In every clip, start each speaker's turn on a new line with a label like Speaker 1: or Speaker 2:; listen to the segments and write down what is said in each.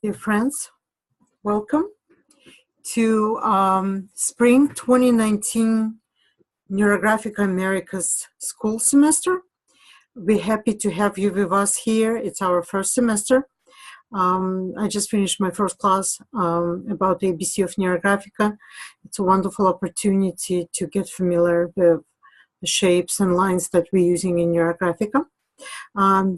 Speaker 1: Dear friends, welcome to Spring 2019 Neurographica America's school semester. We're happy to have you with us here. It's our first semester. I just finished my first class about the ABC of Neurographica. It's a wonderful opportunity to get familiar with the shapes and lines that we're using in Neurographica.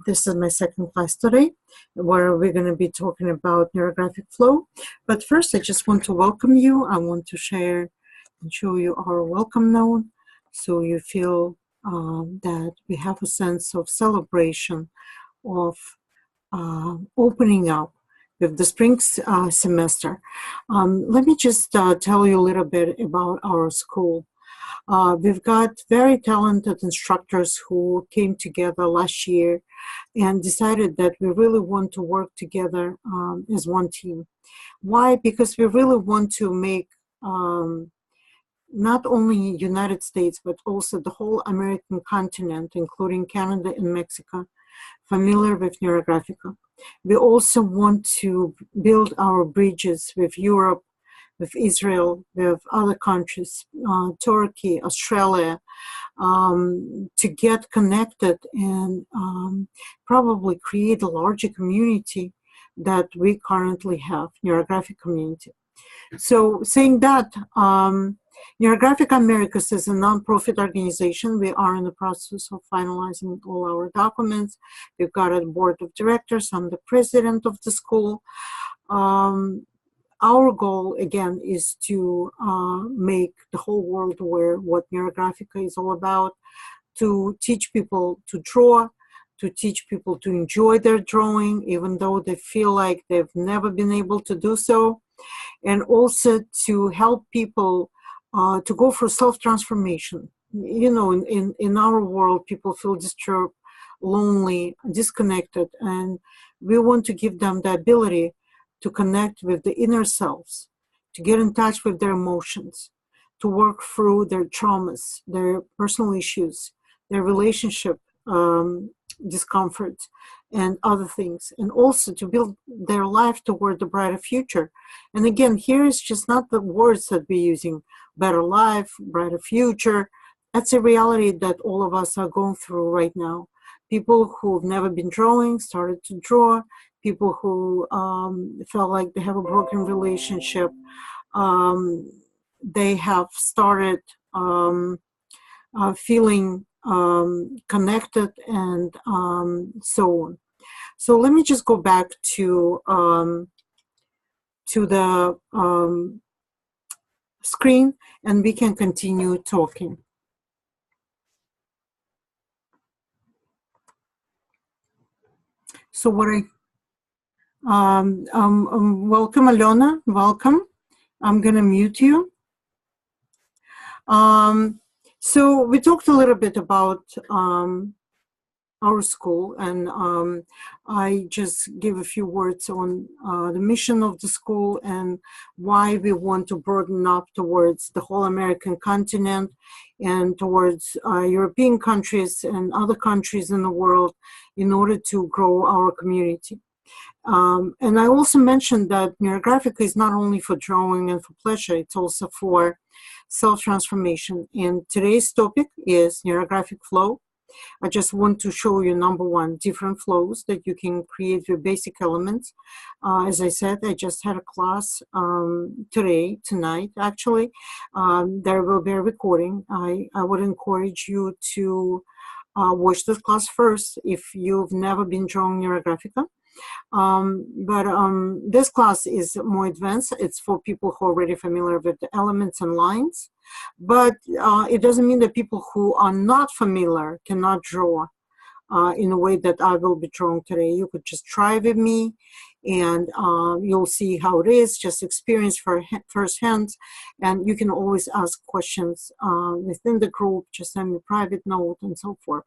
Speaker 1: This is my second class today, where we're going to be talking about neurographic flow. But first, I just want to welcome you. I want to share and show you our welcome note, so you feel that we have a sense of celebration, of opening up with the spring semester. Let me just tell you a little bit about our school. We've got very talented instructors who came together last year and decided that we really want to work together as one team. Why? Because we really want to make not only United States, but also the whole American continent, including Canada and Mexico, familiar with Neurographica. We also want to build our bridges with Europe, with Israel, with other countries, Turkey, Australia, to get connected and probably create a larger community that we currently have, Neurographic community. So saying that, Neurographic Americas is a nonprofit organization. We are in the process of finalizing all our documents. We've got a board of directors. I'm the president of the school. Our goal, again, is to make the whole world aware what Neurographica is all about, to teach people to draw, to teach people to enjoy their drawing, even though they feel like they've never been able to do so, and also to help people to go for self-transformation. You know, in our world, people feel disturbed, lonely, disconnected, and we want to give them the ability to connect with the inner selves, to get in touch with their emotions, to work through their traumas, their personal issues, their relationship discomfort, and other things, and also to build their life toward a brighter future. And again, here is just not the words that we're using, better life, brighter future. That's a reality that all of us are going through right now. People who've never been drawing started to draw. People who felt like they have a broken relationship, they have started feeling connected, and so on. So let me just go back to the screen, and we can continue talking. So what welcome, Alona, welcome. I'm gonna mute you. So we talked a little bit about our school, and I just give a few words on the mission of the school and why we want to broaden up towards the whole American continent and towards European countries and other countries in the world in order to grow our community. And I also mentioned that Neurographica is not only for drawing and for pleasure, it's also for self-transformation. And today's topic is neurographic flow. I just want to show you, number one, different flows that you can create with basic elements. As I said, I just had a class tonight, actually. There will be a recording. I would encourage you to watch this class first if you've never been drawing Neurographica. This class is more advanced. It's for people who are already familiar with the elements and lines, but it doesn't mean that people who are not familiar cannot draw in a way that I will be drawing today. You could just try with me, and you'll see how it is, just experience firsthand, and you can always ask questions within the group, just send me a private note and so forth.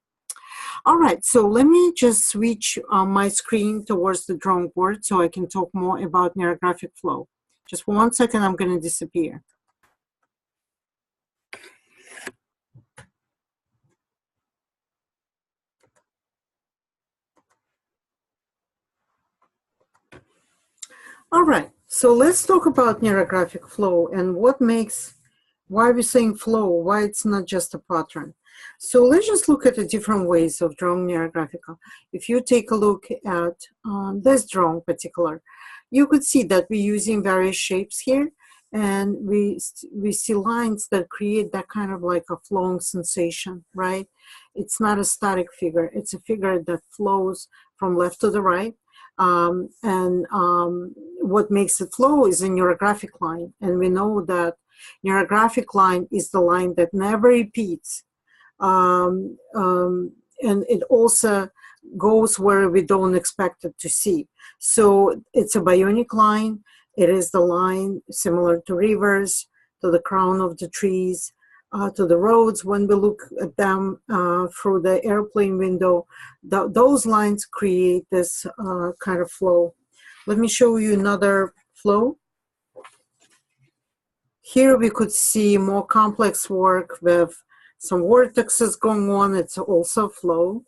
Speaker 1: All right, so let me just switch my screen towards the drawing board so I can talk more about neurographic flow. Just for 1 second, I'm going to disappear. All right, so let's talk about neurographic flow and why we're saying flow, why it's not just a pattern. So let's just look at the different ways of drawing neurographica. If you take a look at this drawing in particular, you could see that we're using various shapes here, and we see lines that create that kind of like a flowing sensation, right? It's not a static figure, it's a figure that flows from left to the right. What makes it flow is a neurographic line, and we know that neurographic line is the line that never repeats, and it also goes where we don't expect it to see. So it's a bionic line. It is the line similar to rivers, to the crown of the trees, to the roads. When we look at them through the airplane window, those lines create this kind of flow. Let me show you another flow. Here we could see more complex work with some vortexes going on. It's also flow,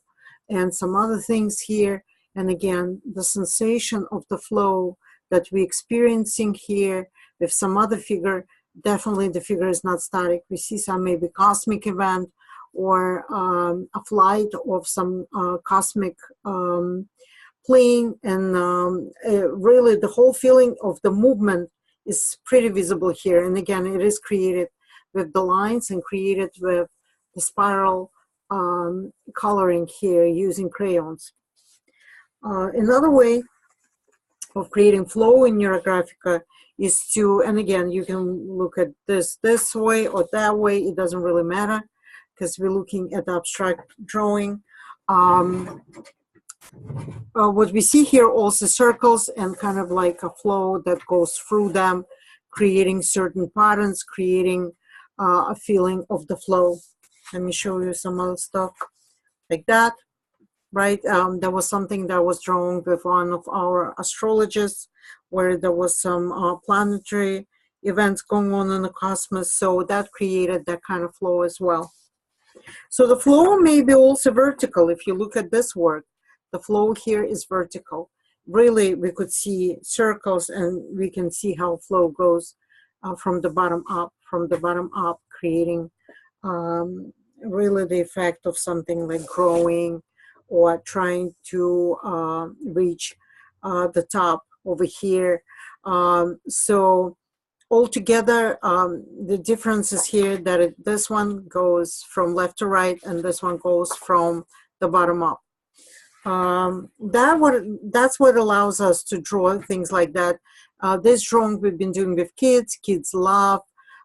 Speaker 1: and some other things here. And again, the sensation of the flow that we're experiencing here with some other figure, definitely the figure is not static. We see some maybe cosmic event or a flight of some cosmic plane, and really the whole feeling of the movement is pretty visible here. And again, it is created with the lines and created with the spiral coloring here using crayons. Another way of creating flow in Neurographica is to, and again, you can look at this way or that way, it doesn't really matter because we're looking at abstract drawing. What we see here also circles and kind of like a flow that goes through them, creating certain patterns, creating a feeling of the flow. Let me show you some other stuff like that, right? There was something that was drawn with one of our astrologists where there was some planetary events going on in the cosmos, so that created that kind of flow as well. So the flow may be also vertical. If you look at this work, the flow here is vertical. Really, we could see circles, and we can see how flow goes from the bottom up, creating really the effect of something like growing or trying to reach the top over here. So altogether, the difference is here that this one goes from left to right and this one goes from the bottom up. That's what allows us to draw things like that. This drawing we've been doing with kids. Kids love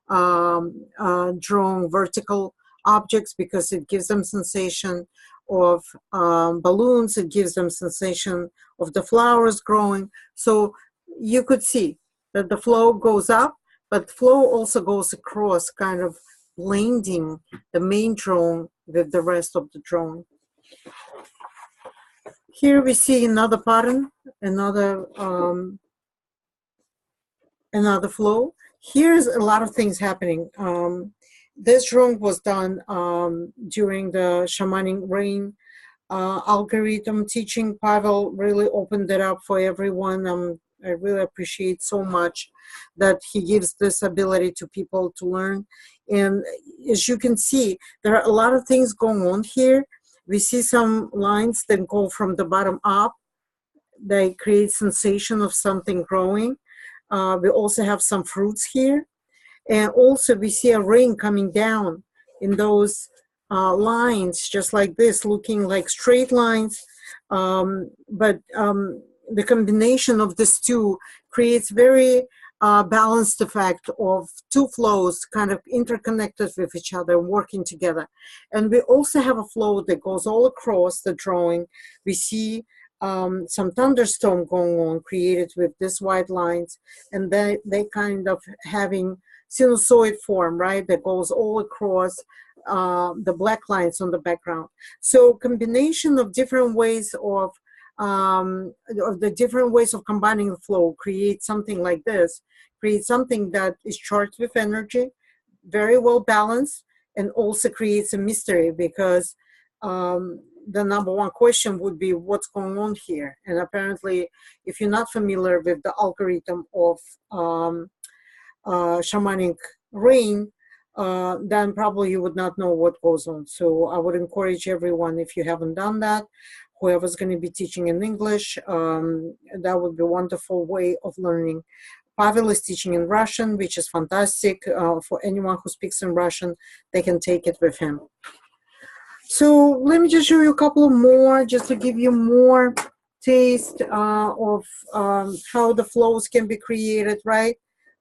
Speaker 1: drawing vertical objects because it gives them sensation of balloons. It gives them sensation of the flowers growing. So you could see that the flow goes up, but flow also goes across, kind of blending the main drawing with the rest of the drawing. Here we see another pattern, another flow. Here's a lot of things happening. This drawing was done during the shamanic rain algorithm teaching. Pavel really opened it up for everyone. I really appreciate so much that he gives this ability to people to learn. And as you can see, there are a lot of things going on here. We see some lines that go from the bottom up. They create sensation of something growing. We also have some fruits here. And also we see a rain coming down in those lines, just like this, looking like straight lines. But the combination of these two creates very balanced effect of two flows kind of interconnected with each other, working together. And we also have a flow that goes all across the drawing. We see some thunderstorm going on, created with these white lines, and they kind of having sinusoid form, right, that goes all across the black lines on the background. So combination of different ways of the different ways of combining the flow create something like this, create something that is charged with energy, very well balanced, and also creates a mystery because the number one question would be, what's going on here? And apparently, if you're not familiar with the algorithm of shamanic rain, then probably you would not know what goes on. So I would encourage everyone, if you haven't done that, whoever's going to be teaching in English, that would be a wonderful way of learning. Pavel is teaching in Russian, which is fantastic. For anyone who speaks in Russian, they can take it with him. So let me just show you a couple more, just to give you more taste of how the flows can be created, right?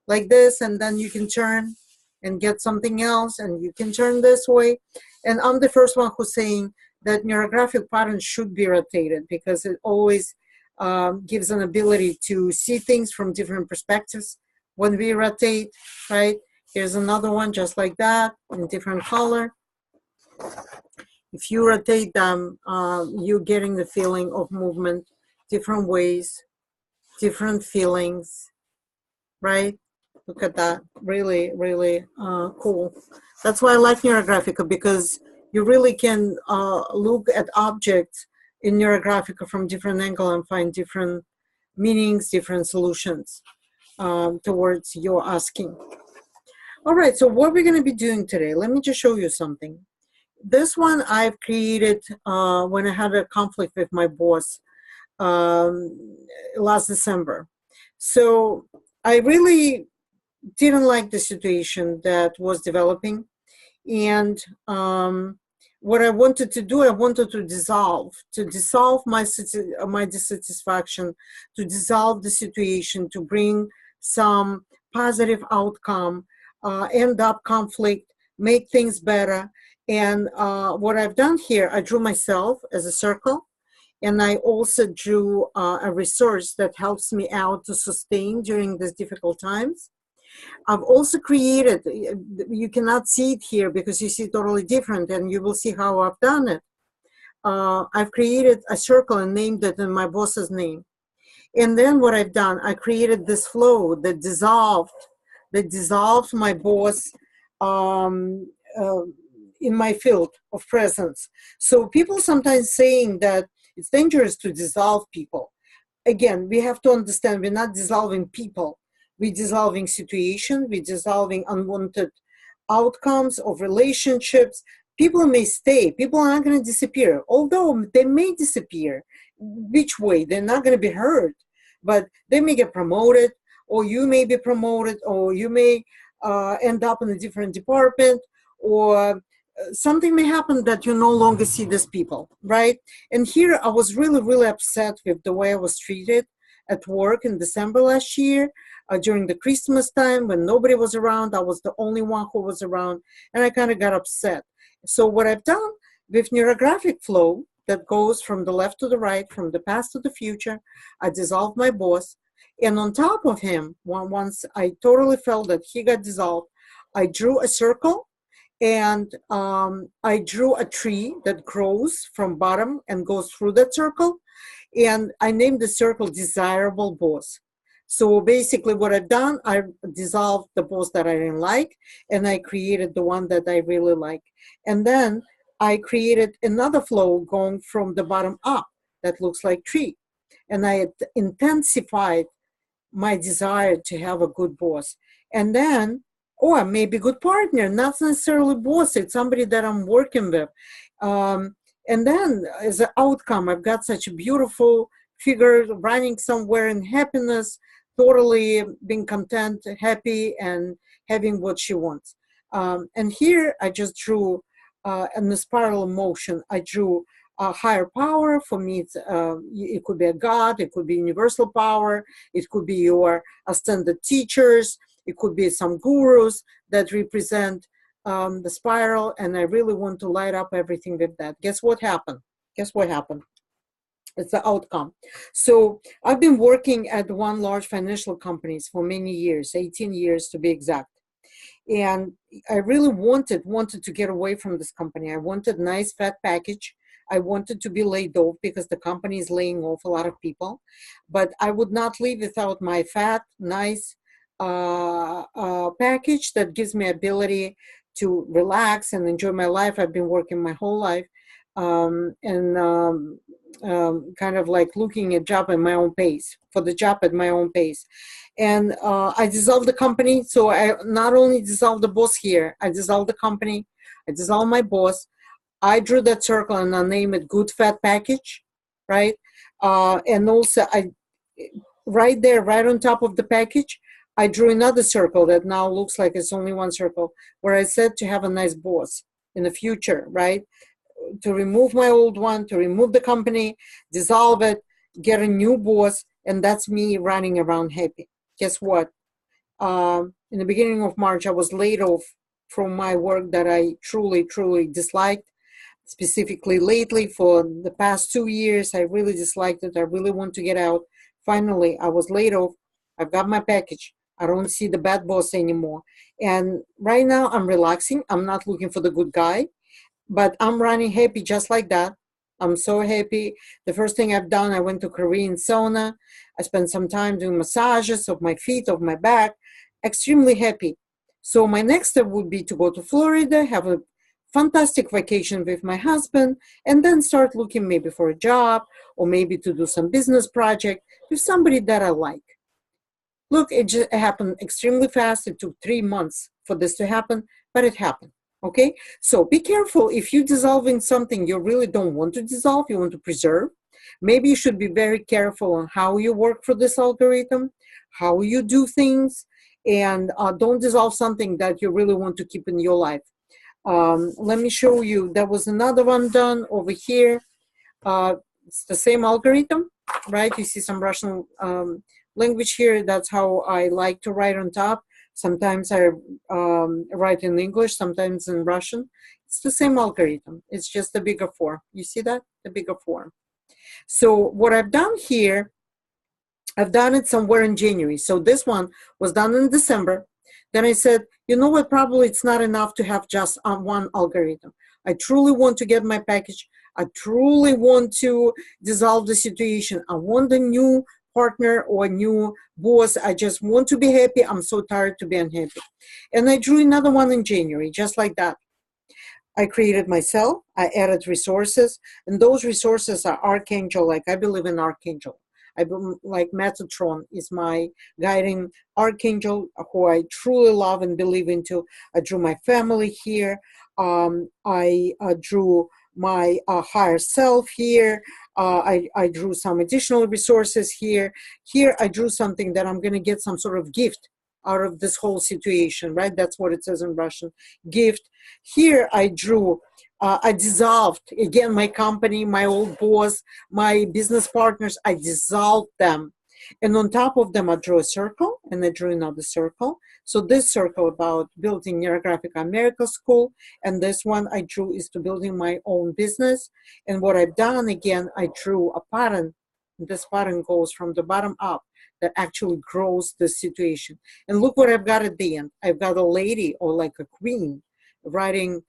Speaker 1: Like this, and then you can turn and get something else, and you can turn this way. And I'm the first one who's saying that neurographic patterns should be rotated, because it always gives an ability to see things from different perspectives when we rotate, right? Here's another one just like that in different color. If you rotate them, you're getting the feeling of movement, different ways, different feelings, right? Look at that, really, really cool. That's why I like Neurographica, because you really can look at objects in Neurographica from different angle and find different meanings, different solutions towards your asking. All right, so what we're gonna be doing today, let me just show you something. This one I've created when I had a conflict with my boss last December. So I really didn't like the situation that was developing. And what I wanted to do, I wanted to dissolve my dissatisfaction, to dissolve the situation, to bring some positive outcome, end up conflict, make things better. And what I've done here, I drew myself as a circle, and I also drew a resource that helps me out to sustain during these difficult times. I've also created, you cannot see it here because you see it totally different, and you will see how I've done it. I've created a circle and named it in my boss's name. And then what I've done, I created this flow that dissolved my boss in my field of presence. So people sometimes saying that it's dangerous to dissolve people. Again, we have to understand we're not dissolving people. We're dissolving situations, we're dissolving unwanted outcomes of relationships. People may stay, people aren't going to disappear, although they may disappear. Which way? They're not going to be hurt, but they may get promoted, or you may be promoted, or you may end up in a different department, or something may happen that you no longer see these people, right? And here I was really, really upset with the way I was treated at work in December last year. During the Christmas time when nobody was around, I was the only one who was around, and I kind of got upset. So what I've done with neurographic flow that goes from the left to the right, from the past to the future, I dissolved my boss, and on top of him, once I totally felt that he got dissolved, I drew a circle, and I drew a tree that grows from bottom and goes through that circle, and I named the circle Desirable Boss. So basically what I've done, I dissolved the boss that I didn't like, and I created the one that I really like. And then I created another flow going from the bottom up that looks like tree. And I intensified my desire to have a good boss. And then, or maybe good partner, not necessarily boss, it's somebody that I'm working with. And then as an outcome, I've got such a beautiful figure running somewhere in happiness, totally being content, happy, and having what she wants. And here I just drew in the spiral motion, I drew a higher power. For me, it could be a God, it could be universal power, it could be your ascended teachers, it could be some gurus that represent the spiral, and I really want to light up everything with that. Guess what happened? Guess what happened? It's the outcome. So I've been working at one large financial companies for many years, 18 years to be exact. And I really wanted to get away from this company. I wanted a nice fat package. I wanted to be laid off because the company is laying off a lot of people. But I would not leave without my fat, nice package that gives me ability to relax and enjoy my life. I've been working my whole life kind of like looking at job at my own pace, for the job at my own pace. And I dissolved the company. So I not only dissolved the boss here, I dissolved the company, I dissolved my boss. I drew that circle and I named it Good Fat Package, right? And also right there, right on top of the package, I drew another circle that now looks like it's only one circle, where I said to have a nice boss in the future, right? To remove my old one, to remove the company, dissolve it, get a new boss, and that's me running around happy. Guess what? In the beginning of March, I was laid off from my work that I truly, truly disliked. Specifically lately, for the past 2 years, I really disliked it. I really want to get out. Finally, I was laid off. I've got my package. I don't see the bad boss anymore. And right now, I'm relaxing. I'm not looking for the good guy, but I'm running happy just like that. I'm so happy. The first thing I've done, I went to Korean sauna. I spent some time doing massages of my feet, of my back. Extremely happy. So my next step would be to go to Florida, have a fantastic vacation with my husband, and then start looking maybe for a job or maybe to do some business project with somebody that I like. Look, it just happened extremely fast. It took 3 months for this to happen, but it happened. Okay, so be careful if you're dissolving something you really don't want to dissolve, you want to preserve. Maybe you should be very careful on how you work for this algorithm, how you do things, and don't dissolve something that you really want to keep in your life. Let me show you. There was another one done over here. It's the same algorithm, right? You see some Russian language here. That's how I like to write on top. Sometimes I write in English, sometimes in Russian. It's the same algorithm. It's just a bigger form. You see that? The bigger form. So what I've done here, I've done it somewhere in January. So this one was done in December. Then I said, you know what, probably it's not enough to have just one algorithm. I truly want to get my package. I truly want to dissolve the situation. I want a new partner or a new boss. I just want to be happy. I'm so tired to be unhappy. And I drew another one in January, just like that. I created myself. I added resources. And those resources are Archangel, like I believe in Archangel. Like Metatron is my guiding archangel who I truly love and believe into. I drew my family here. I drew my higher self here. I drew some additional resources here. Here I drew something that I'm going to get some sort of gift out of this whole situation, right? That's what it says in Russian, gift. Here I drew, I dissolved, again, my company, my old boss, my business partners, I dissolved them. And on top of them, I drew a circle and I drew another circle. So this circle about building Neurographica America School, and this one I drew is to building my own business. And what I've done, again, I drew a pattern. This pattern goes from the bottom up that actually grows the situation. And look what I've got at the end. I've got a lady or like a queen writing,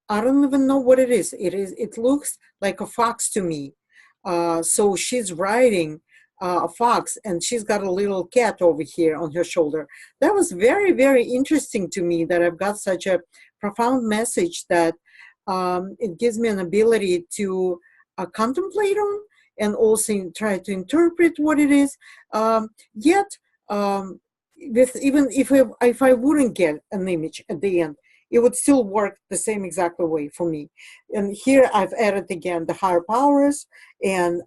Speaker 1: I don't even know what it is. It looks like a fox to me. So she's riding a fox and she's got a little cat over here on her shoulder. That was very, very interesting to me that I've got such a profound message that it gives me an ability to contemplate on and also try to interpret what it is. Yet, with even if I wouldn't get an image at the end, it would still work the same exact way for me. And here I've added again the higher powers, and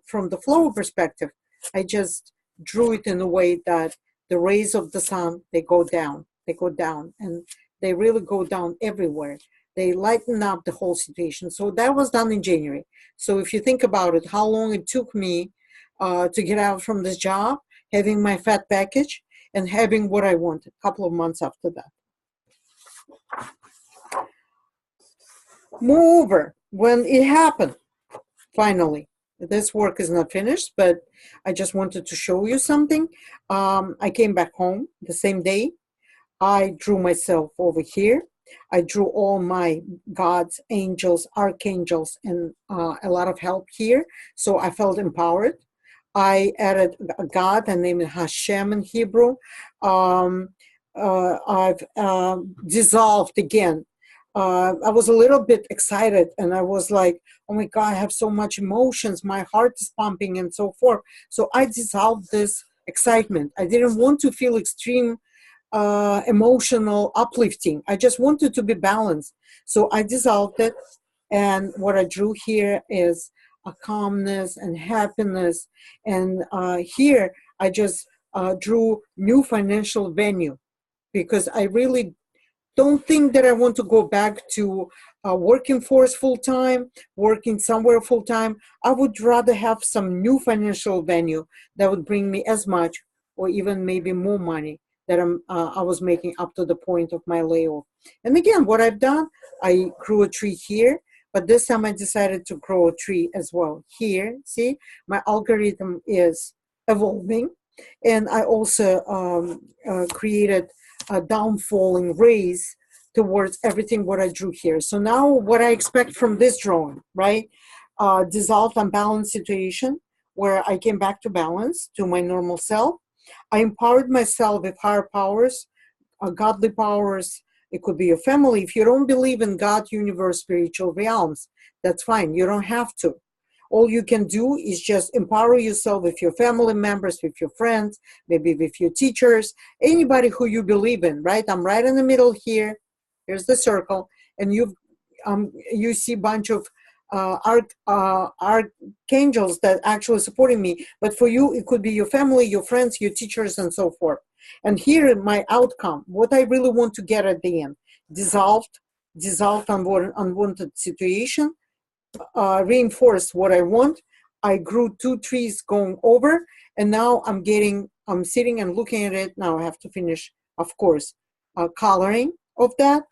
Speaker 1: from the flow perspective, I just drew it in a way that the rays of the sun, they go down, and they really go down everywhere. They lighten up the whole situation. So that was done in January. So if you think about it, how long it took me to get out from this job, having my fat package, and having what I wanted, a couple of months after that. Moreover, when it happened, finally, this work is not finished, but I just wanted to show you something. I came back home the same day. I drew myself over here. I drew all my gods, angels, archangels, and a lot of help here. So I felt empowered. I added a God, I named it Hashem in Hebrew. I've dissolved again I was a little bit excited, and I was like, oh my God, I have so much emotions. My heart is pumping and so forth. So I dissolved this excitement. I didn't want to feel extreme emotional uplifting. I just wanted to be balanced. So I dissolved it. And what I drew here is a calmness and happiness. And here I just drew new financial venue, because I really don't think that I want to go back to working force full time, working somewhere full time. I would rather have some new financial venue that would bring me as much or even maybe more money that I was making up to the point of my layoff. And again, what I've done, I grew a tree here, but this time I decided to grow a tree as well here. See, my algorithm is evolving, and I also created a downfalling rays towards everything what I drew here. So now what I expect from this drawing, right? Dissolved unbalanced situation where I came back to balance, to my normal self. I empowered myself with higher powers, godly powers. It could be your family. If you don't believe in God, universe, spiritual realms, that's fine. You don't have to. All you can do is just empower yourself with your family members, with your friends, maybe with your teachers, anybody who you believe in, right? I'm right in the middle here. Here's the circle. And you see a bunch of archangels that actually supporting me. But for you, it could be your family, your friends, your teachers, and so forth. And here, my outcome, what I really want to get at the end, dissolved unwanted situation, reinforced what I want. I grew 2 trees going over, and now I'm sitting and looking at it. Now I have to finish, of course, coloring of that.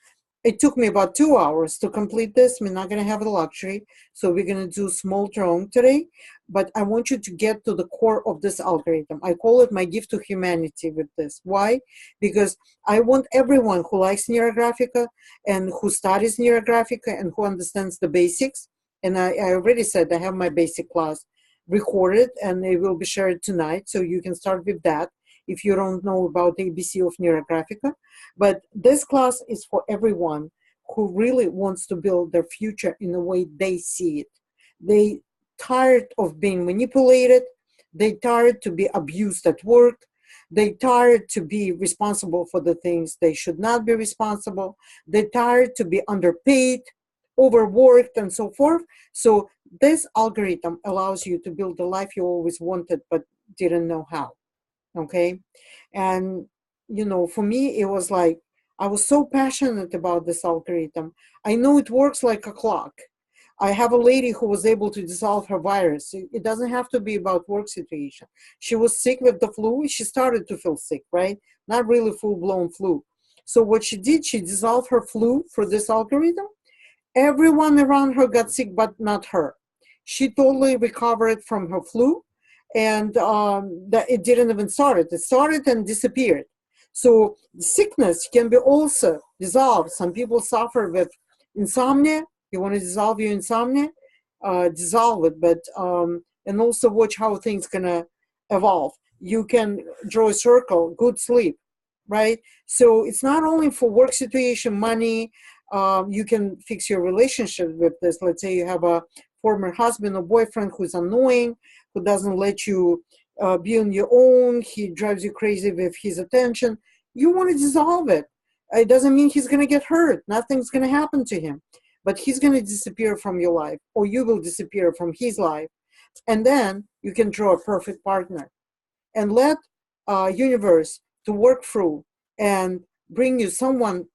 Speaker 1: It took me about 2 hours to complete this. We're not going to have the luxury, so we're going to do small drawing today. But I want you to get to the core of this algorithm. I call it my gift to humanity with this. Why? Because I want everyone who likes Neurographica and who studies Neurographica and who understands the basics. And I already said I have my basic class recorded, and it will be shared tonight, so you can start with that if you don't know about the ABC of Neurographica. But this class is for everyone who really wants to build their future in the way they see it. They tired of being manipulated. They tired to be abused at work. They tired to be responsible for the things they should not be responsible. They tired to be underpaid, overworked, and so forth. So this algorithm allows you to build the life you always wanted but didn't know how. Okay. And for me, it was like I was so passionate about this algorithm. I know it works like a clock. I have a lady who was able to dissolve her virus. It doesn't have to be about work situation. She was sick with the flu. She started to feel sick, right? Not really full-blown flu. So what she did, she dissolved her flu for this algorithm. Everyone around her got sick, but not her. She totally recovered from her flu, and that it didn't even start. It started and disappeared. So sickness can be also dissolved. Some people suffer with insomnia. You want to dissolve your insomnia, dissolve it, but and also watch how things gonna evolve. You can draw a circle, good sleep, right? So it's not only for work situation, money. You can fix your relationship with this. Let's say you have a former husband or boyfriend who's annoying, who doesn't let you be on your own. He drives you crazy with his attention. You want to dissolve it. It doesn't mean he's going to get hurt. Nothing's going to happen to him. But he's going to disappear from your life, or you will disappear from his life. And then you can draw a perfect partner and let universe to work through and bring you someone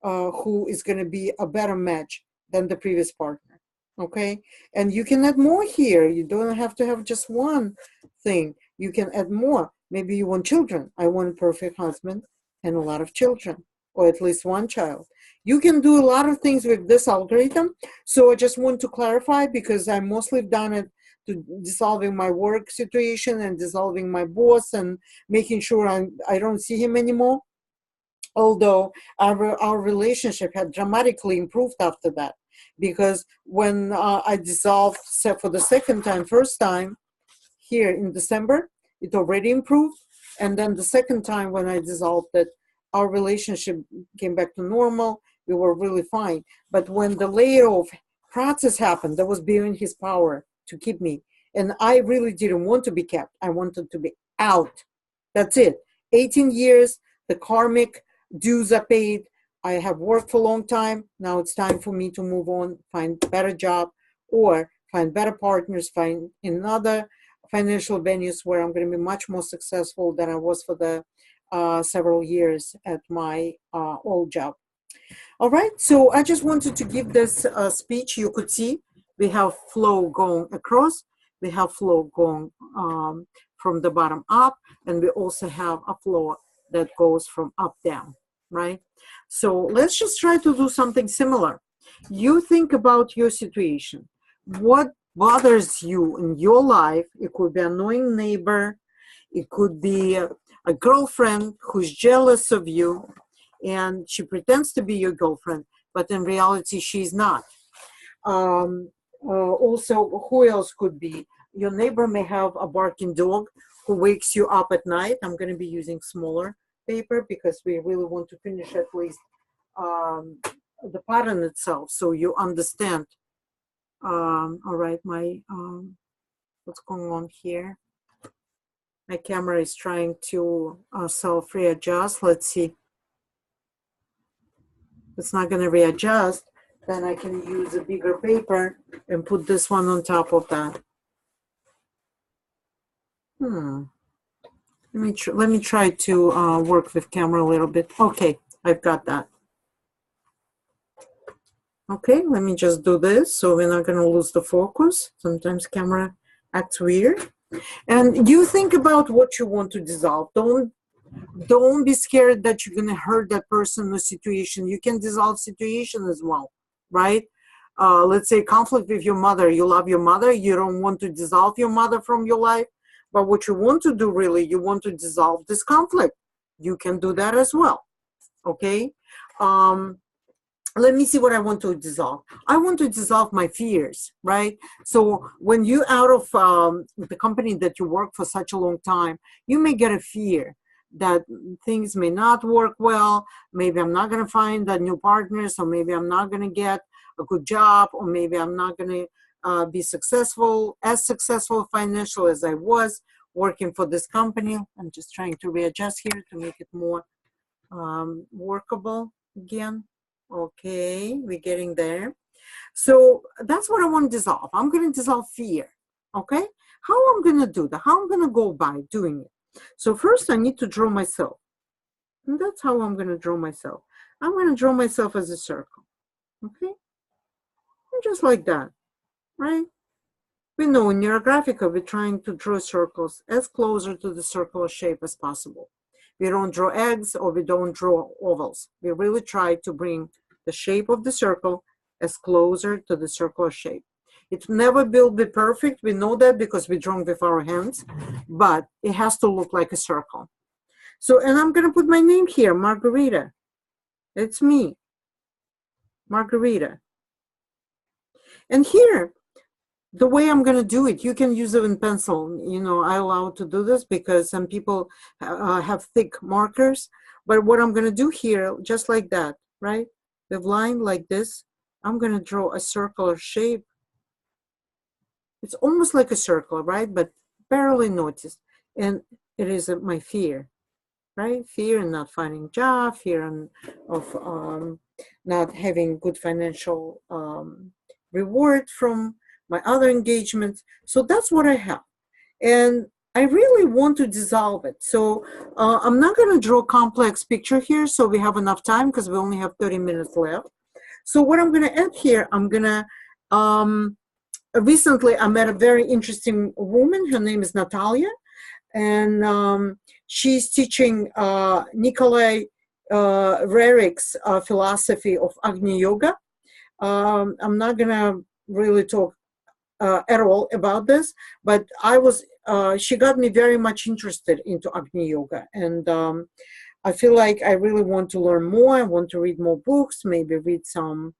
Speaker 1: who is going to be a better match than the previous partner. Okay. And you can add more here. You don't have to have just one thing. You can add more. Maybe you want children. I want a perfect husband and a lot of children, or at least one child. You can do a lot of things with this algorithm. So I just want to clarify, because I mostly done it to dissolving my work situation and dissolving my boss and making sure I don't see him anymore. Although our relationship had dramatically improved after that, because when I dissolved for the second time, first time here in December, it already improved. And then the second time when I dissolved it, our relationship came back to normal. we were really fine. But when the layoff process happened, that was beyond his power to keep me. And I really didn't want to be kept. I wanted to be out. That's it. 18 years, the karmic dues are paid. I have worked for a long time. Now it's time for me to move on, find a better job, or find better partners, find another financial venues where I'm going to be much more successful than I was for the several years at my old job. All right, so I just wanted to give this speech. You could see we have flow going across, we have flow going from the bottom up, and we also have a flow that goes from up down, right? So let's just try to do something similar. You think about your situation. What bothers you in your life? It could be an annoying neighbor. It could be a girlfriend who's jealous of you, and she pretends to be your girlfriend, but in reality, she's not. Also, who else could be? Your neighbor may have a barking dog who wakes you up at night. I'm going to be using smaller paper because we really want to finish at least the pattern itself so you understand. All right, what's going on here? My camera is trying to self-readjust. Let's see. It's not going to readjust. Then I can use a bigger paper and put this one on top of that. Let me try to work with camera a little bit. Okay, I've got that. Okay, let me just do this so we're not going to lose the focus. Sometimes camera acts weird. And you think about what you want to dissolve. Don't be scared that you're going to hurt that person or situation. You can dissolve situation as well, right? Let's say conflict with your mother. You love your mother. You don't want to dissolve your mother from your life. But what you want to do really, you want to dissolve this conflict. You can do that as well, okay? Let me see what I want to dissolve. I want to dissolve my fears, right? So when you're out of the company that you work for such a long time, you may get a fear that things may not work well. Maybe I'm not going to find a new partners, or maybe I'm not going to get a good job, or maybe I'm not going to be successful financial as I was working for this company. I'm just trying to readjust here to make it more workable again. Okay, we're getting there. So that's what I want to dissolve. I'm going to dissolve fear. Okay, how I'm going to do that? How I'm going to go by doing it? So first I need to draw myself. And that's how I'm going to draw myself. I'm going to draw myself as a circle. Okay, and just like that, right? We know in Neurographica, we're trying to draw circles as closer to the circular shape as possible. We don't draw eggs or we don't draw ovals. We really try to bring the shape of the circle as closer to the circular shape. It never will be perfect. We know that because we draw with our hands, but it has to look like a circle. So, and I'm going to put my name here, Margarita. It's me, Margarita. And here, the way I'm going to do it, you can use it in pencil. You know, I allow to do this because some people have thick markers. But what I'm going to do here, just like that, right? With line like this, I'm going to draw a circular shape. It's almost like a circle, right? But barely noticed. And it is my fear, right? Fear in not finding a job, fear of not having good financial reward from my other engagements. So that's what I have. And I really want to dissolve it. So I'm not going to draw a complex picture here so we have enough time because we only have 30 minutes left. So what I'm going to add here, I'm going to, recently I met a very interesting woman. Her name is Natalia. And she's teaching Nikolai Rerik's philosophy of Agni Yoga. I'm not going to really talk at all about this, but she got me very much interested into Agni Yoga, and I feel like I really want to learn more. I want to read more books, maybe read some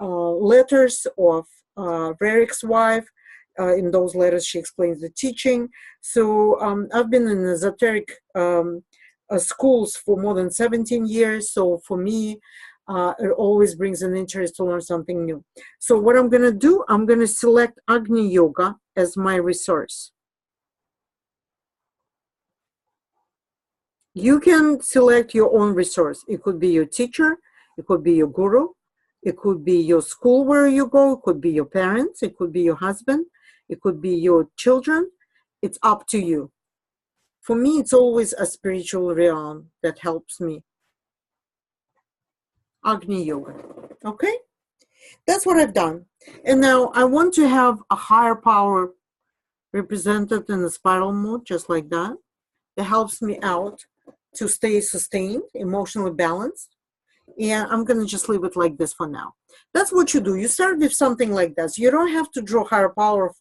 Speaker 1: letters of Rerik's wife. In those letters, she explains the teaching. So I've been an esoteric schools for more than 17 years. So for me, it always brings an interest to learn something new. So what I'm going to do, I'm going to select Agni Yoga as my resource. You can select your own resource. It could be your teacher, it could be your guru, it could be your school where you go, it could be your parents, it could be your husband, it could be your children. It's up to you. For me, it's always a spiritual realm that helps me. Agni Yoga. Okay? That's what I've done. And now I want to have a higher power represented in the spiral mode, just like that. That helps me out to stay sustained, emotionally balanced. And I'm going to just leave it like this for now. That's what you do. You start with something like that. So you don't have to draw higher power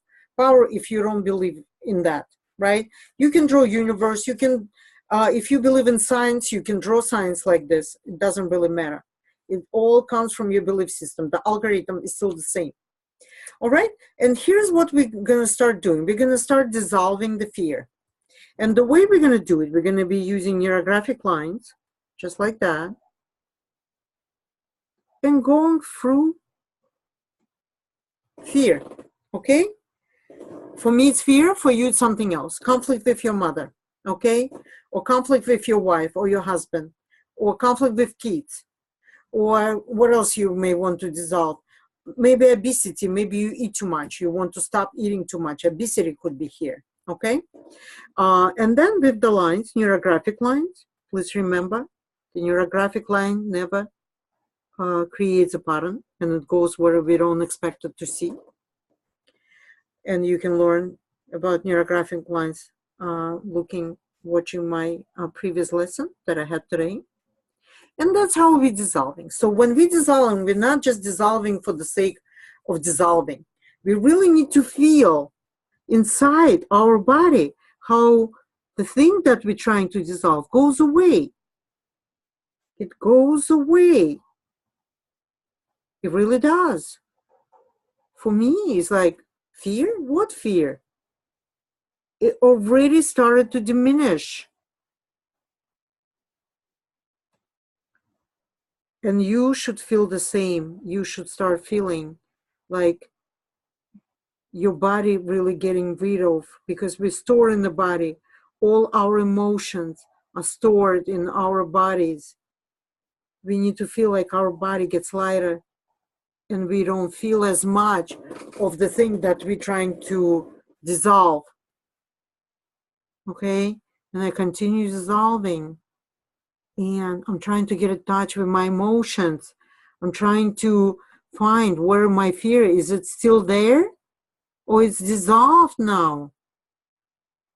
Speaker 1: if you don't believe in that, right? You can draw universe. You can, if you believe in science, you can draw science like this. It doesn't really matter. It all comes from your belief system. The algorithm is still the same. All right? And here's what we're going to start doing. We're going to start dissolving the fear. And the way we're going to do it, we're going to be using neurographic lines, just like that, and going through fear, okay? For me, it's fear. For you, it's something else. Conflict with your mother, okay? Or conflict with your wife or your husband, or conflict with kids, or what else you may want to dissolve. Maybe obesity. Maybe you eat too much. You want to stop eating too much. Obesity could be here, okay? And then with the lines, neurographic lines, please remember, the neurographic line never creates a pattern, and it goes where we don't expect it to see. And you can learn about neurographic lines watching my previous lesson that I had today. And that's how we're dissolving. So when we're dissolving, we're not just dissolving for the sake of dissolving. We really need to feel inside our body how the thing that we're trying to dissolve goes away. It goes away. It really does. For me, it's like, fear? What fear? It already started to diminish. And you should feel the same. You should start feeling like your body really getting rid of, because we store in the body. All our emotions are stored in our bodies. We need to feel like our body gets lighter and we don't feel as much of the thing that we're trying to dissolve. Okay? And I continue dissolving. And I'm trying to get in touch with my emotions. I'm trying to find where my fear is. It still there? Or it's dissolved now?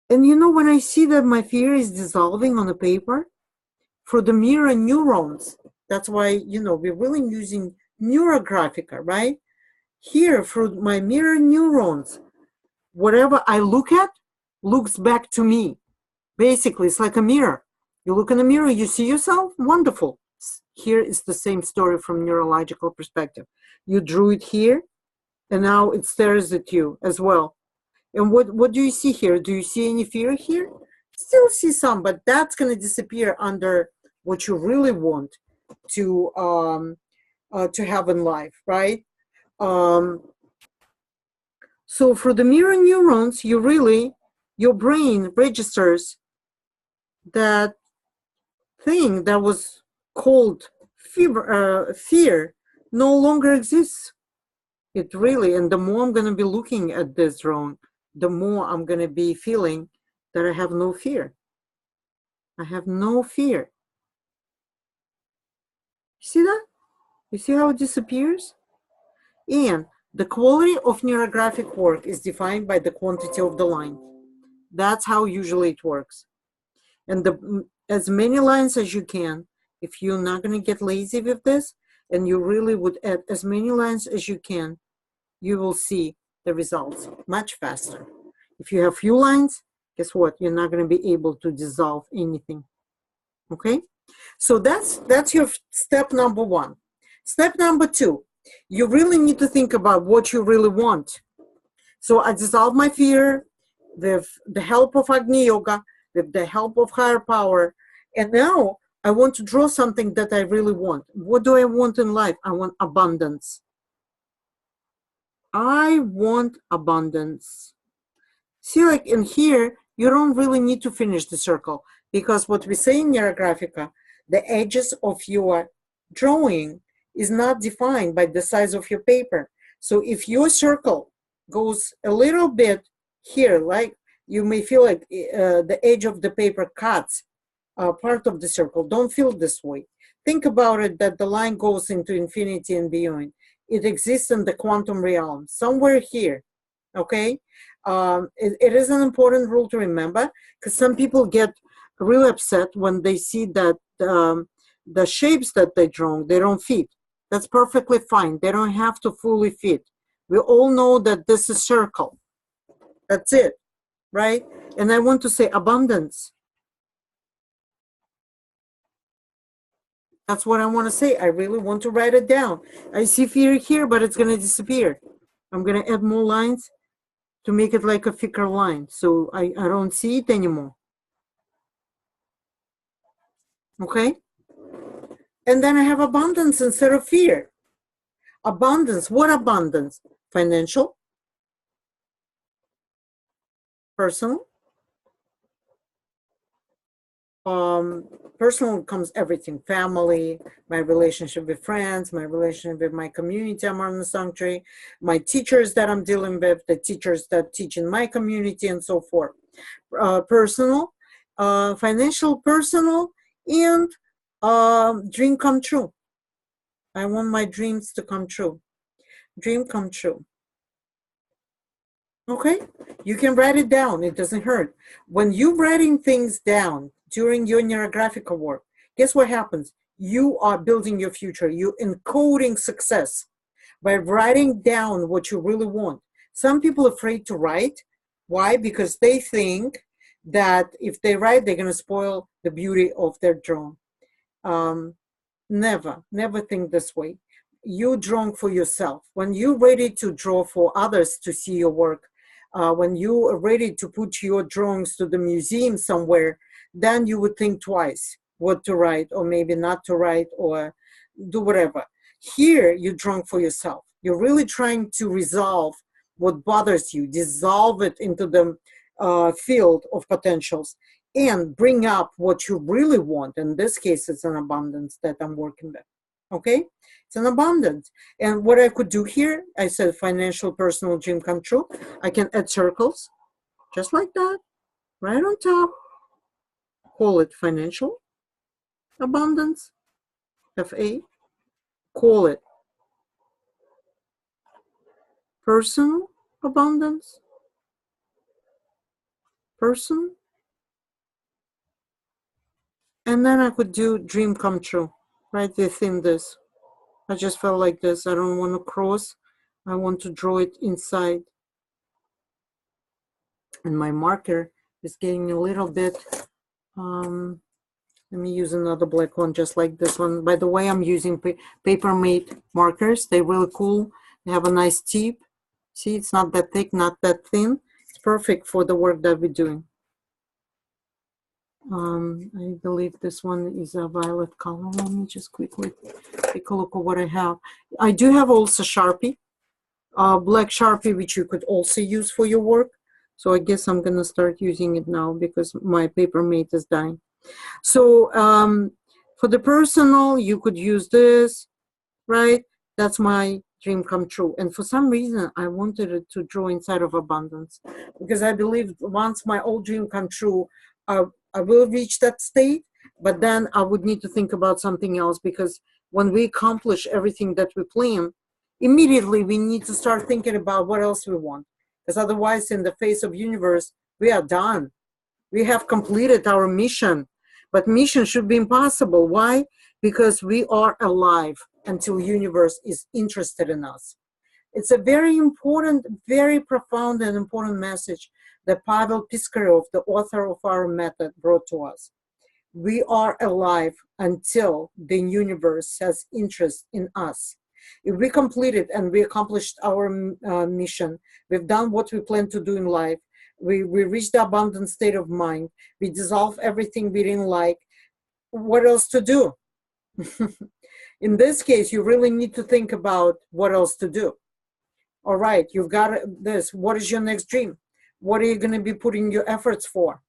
Speaker 1: And you know, when I see that my fear is dissolving on the paper, for the mirror neurons, that's why, you know, we're really using Neurographica, right? Here, for my mirror neurons, whatever I look at looks back to me. Basically, it's like a mirror. You look in the mirror, you see yourself, wonderful. Here is the same story from neurological perspective. You drew it here, and now it stares at you as well. And what do you see here? Do you see any fear here? Still see some, but that's going to disappear under what you really want to have in life, right? So for the mirror neurons, your brain registers that thing that was called fear no longer exists. It really, and the more I'm going to be looking at this drawing, the more I'm going to be feeling that I have no fear. I have no fear. See that? You see how it disappears? And the quality of neurographic work is defined by the quantity of the line. That's how usually it works. And as many lines as you can, if you're not going to get lazy with this, and you really would add as many lines as you can, you will see the results much faster. If you have few lines, guess what? You're not going to be able to dissolve anything. Okay? So that's your step number one. Step number two, you really need to think about what you really want. So I dissolve my fear with the help of Agni Yoga, with the help of higher power, And now I want to draw something that I really want. What do I want in life? I want abundance. I want abundance. See, like in here, you don't really need to finish the circle, because what we say in Neurographica, the edges of your drawing is not defined by the size of your paper. So if your circle goes a little bit here, like you may feel like the edge of the paper cuts part of the circle, don't feel this way. Think about it, that the line goes into infinity and beyond. It exists in the quantum realm, somewhere here, okay? It is an important rule to remember, because some people get really upset when they see that the shapes that they draw, they don't fit. That's perfectly fine. They don't have to fully fit. We all know that this is circle. That's it, right? And I want to say abundance. That's what I want to say. I really want to write it down. I see fear here, but it's going to disappear. I'm going to add more lines to make it like a thicker line, so I don't see it anymore. Okay? And then I have abundance instead of fear. Abundance. What abundance? Financial, personal. Personal comes everything: family, my relationship with friends, my relationship with my community I'm on the sanctuary, my teachers that I'm dealing with, the teachers that teach in my community, and so forth. Personal, financial, personal, and dream come true. I want my dreams to come true. Dream come true. Okay, you can write it down. It doesn't hurt. When you're writing things down during your Neurographica work, guess what happens? You are building your future. You're encoding success by writing down what you really want. Some people are afraid to write. Why? Because they think that if they write, they're going to spoil the beauty of their drawing. Never think this way. You draw for yourself. When you're ready to draw for others to see your work, when you are ready to put your drawings to the museum somewhere, then you would think twice what to write, or maybe not to write, or do whatever. Here, you draw for yourself. You're really trying to resolve what bothers you, dissolve it into the field of potentials, and bring up what you really want. In this case, it's an abundance that I'm working with. Okay? It's an abundance. And what I could do here, I said financial, personal, dream come true. I can add circles, just like that, right on top. Call it financial abundance, FA. Call it personal abundance, person. And then I could do dream come true, right within this. I just felt like this. I don't want to cross. I want to draw it inside. And my marker is getting a little bit, let me use another black one just like this one. By the way, I'm using paper mate markers. They're really cool. They have a nice tip. See, it's not that thick, not that thin. It's perfect for the work that we're doing. I believe this one is a violet color. Let me just quickly take a look at what I have. I do have also Sharpie, black Sharpie, which you could also use for your work. So I guess I'm gonna start using it now because my paper mate is dying. So for the personal, you could use this, right? That's my dream come true. And for some reason, I wanted it to draw inside of abundance, because I believe once my old dream come true, I will reach that state, but then I would need to think about something else, because when we accomplish everything that we plan, immediately we need to start thinking about what else we want. Because otherwise, in the face of universe, we are done. We have completed our mission, but mission should be impossible. Why? Because we are alive until universe is interested in us. It's a very important, very profound and important message that Pavel Piskarev, the author of our method, brought to us. We are alive until the universe has interest in us. If we complete it and we accomplished our mission, we've done what we plan to do in life, we reach the abundant state of mind, we dissolve everything we didn't like, what else to do? In this case, you really need to think about what else to do. All right, you've got this. What is your next dream? What are you going to be putting your efforts for?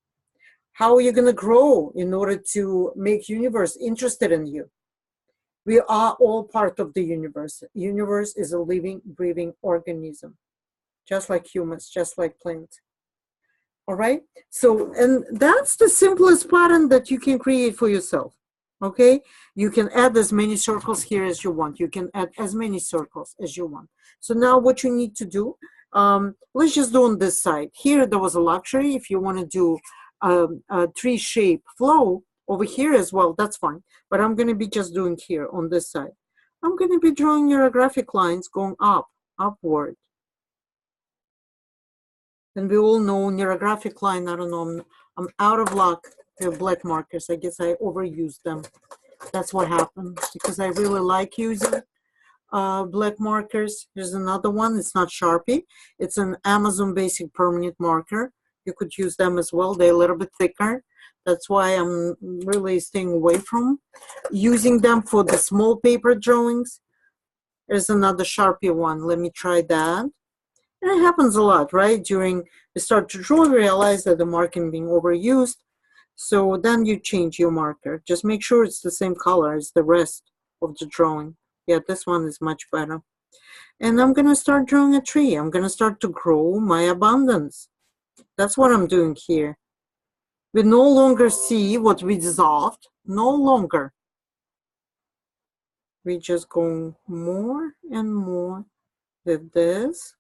Speaker 1: How are you going to grow in order to make universe interested in you? We are all part of the universe. Universe is a living, breathing organism, just like humans, just like plants. All right. So, and that's the simplest pattern that you can create for yourself. Okay. You can add as many circles here as you want. You can add as many circles as you want. So now what you need to do, let's just do on this side. Here, there was a luxury. If you want to do a tree shape flow over here as well, that's fine. But I'm going to be just doing here on this side. I'm going to be drawing neurographic lines going up, upward. And we all know neurographic line, I don't know, I'm out of luck with black markers. I guess I overused them. That's what happened because I really like using black markers. There's another one, it's not Sharpie. It's an Amazon Basic Permanent Marker. You could use them as well. They're a little bit thicker. That's why I'm really staying away from using them for the small paper drawings. There's another Sharpie one. Let me try that. And it happens a lot, right? During you start to draw, you realize that the marking being overused. So then you change your marker. Just make sure it's the same color as the rest of the drawing. Yeah, this one is much better. And I'm going to start drawing a tree. I'm going to start to grow my abundance. That's what I'm doing here. We no longer see what we dissolved. No longer. We just go more and more with this.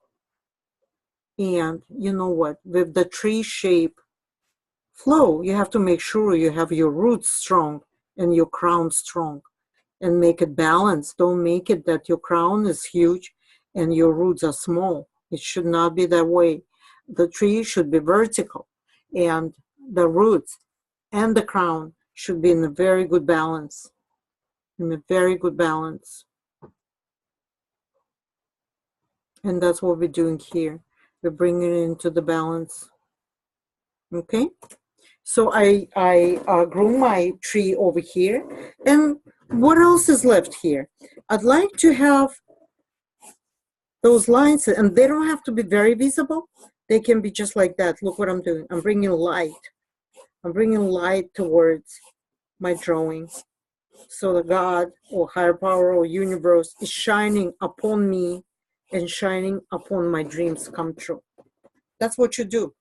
Speaker 1: And you know what? With the tree shape flow, you have to make sure you have your roots strong and your crown strong and make it balanced. Don't make it that your crown is huge and your roots are small. It should not be that way. The tree should be vertical and the roots and the crown should be in a very good balance. In a very good balance. And that's what we're doing here. We're bringing it into the balance. Okay? So I grew my tree over here. And what else is left here? I'd like to have those lines, and they don't have to be very visible. They can be just like that. Look what I'm doing. I'm bringing light. I'm bringing light towards my drawing. So the God or higher power or universe is shining upon me and shining upon my dreams come true. That's what you do.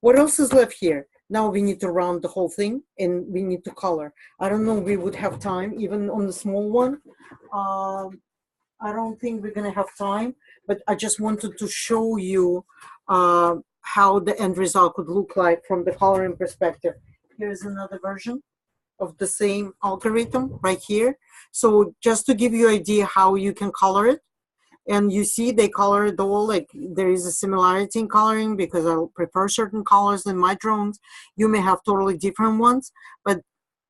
Speaker 1: What else is left here? Now we need to round the whole thing and we need to color. I don't know if we would have time, even on the small one. I don't think we're going to have time, but I just wanted to show you how the end result could look like from the coloring perspective. Here's another version of the same algorithm right here. So just to give you an idea how you can color it. And you see they color it all, like there is a similarity in coloring because I prefer certain colors in my drawings. You may have totally different ones, but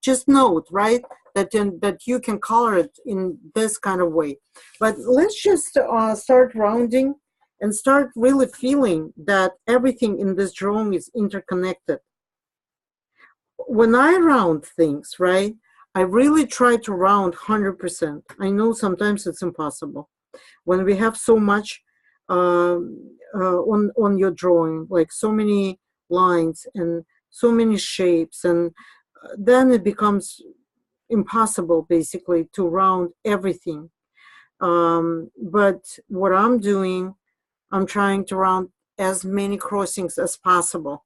Speaker 1: just note, right, that you can color it in this kind of way. But let's just start rounding and start really feeling that everything in this drawing is interconnected. When I round things, right, I really try to round 100%. I know sometimes it's impossible. When we have so much on your drawing, like so many lines and so many shapes, and then it becomes impossible basically to round everything. But what I'm doing, I'm trying to round as many crossings as possible.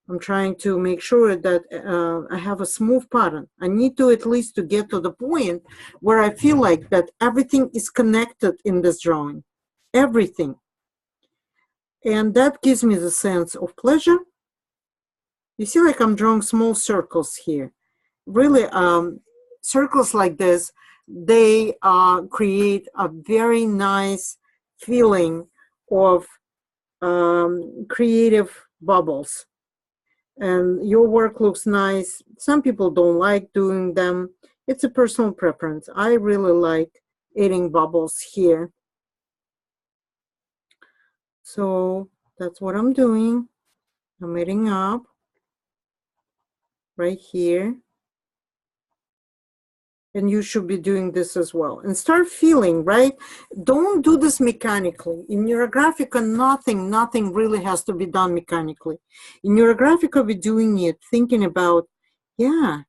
Speaker 1: I'm trying to make sure that I have a smooth pattern. I need to at least to get to the point where I feel like that everything is connected in this drawing. Everything. And that gives me the sense of pleasure. You see, like I'm drawing small circles here. Really, circles like this, they create a very nice feeling of creative bubbles. And your work looks nice. Some people don't like doing them. It's a personal preference. I really like adding bubbles here. So that's what I'm doing. I'm adding up right here. and you should be doing this as well. And start feeling, right? Don't do this mechanically. In Neurographica, nothing really has to be done mechanically. In Neurographica, we're doing it thinking about, yeah,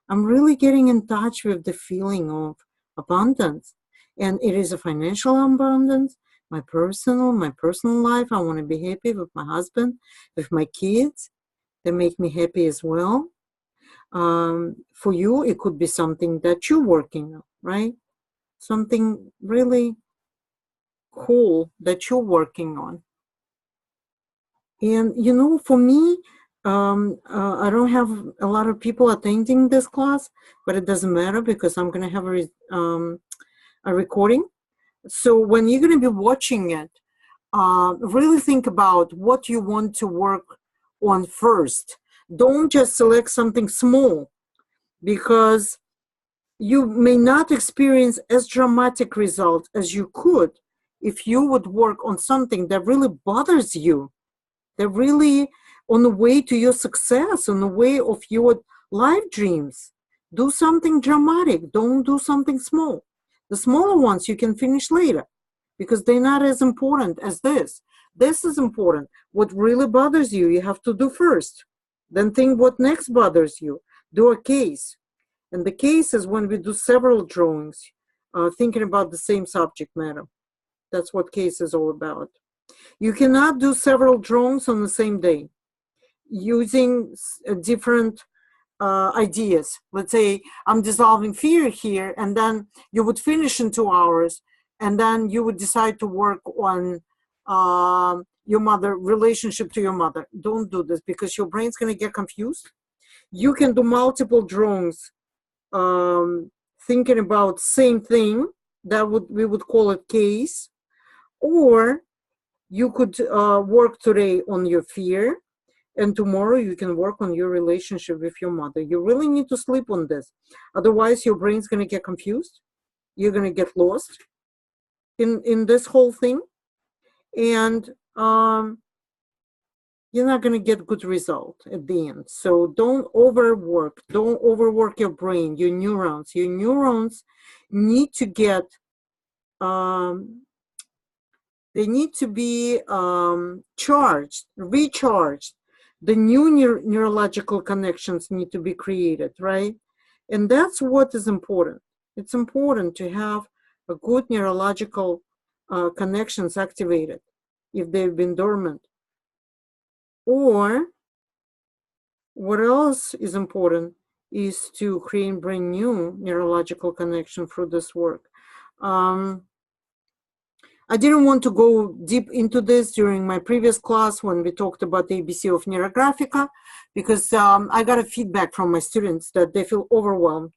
Speaker 1: I'm really getting in touch with the feeling of abundance. And it is a financial abundance, my personal life. I want to be happy with my husband, with my kids. They make me happy as well. For you, it could be something that you're working on, right? Something really cool that you're working on. And, you know, for me, I don't have a lot of people attending this class, but it doesn't matter because I'm going to have a recording. So when you're going to be watching it, really think about what you want to work on first. Don't just select something small, because you may not experience as dramatic results as you could if you would work on something that really bothers you. They're really on the way to your success, on the way of your life dreams. Do something dramatic. Don't do something small. The smaller ones you can finish later because they're not as important as this. This is important. What really bothers you, you have to do first. Then think what next bothers you. Do a case. And the case is when we do several drawings, thinking about the same subject matter. That's what case is all about. You cannot do several drawings on the same day using different ideas. Let's say I'm dissolving fear here, and then you would finish in 2 hours, and then you would decide to work on your mother, relationship to your mother. Don't do this because your brain's going to get confused. You can do multiple drawings thinking about same thing. We would call it case. Or you could work today on your fear, and tomorrow you can work on your relationship with your mother. You really need to sleep on this. Otherwise, your brain's going to get confused. You're going to get lost in this whole thing. And you're not going to get good result at the end. So don't overwork. Don't overwork your brain, your neurons. Your neurons need to get... they need to be charged, recharged. The new neurological connections need to be created, right? And that's what is important. It's important to have a good neurological connections activated if they've been dormant. Or what else is important is to create brand new neurological connection through this work. I didn't want to go deep into this during my previous class when we talked about the ABC of Neurographica, because I got a feedback from my students that they feel overwhelmed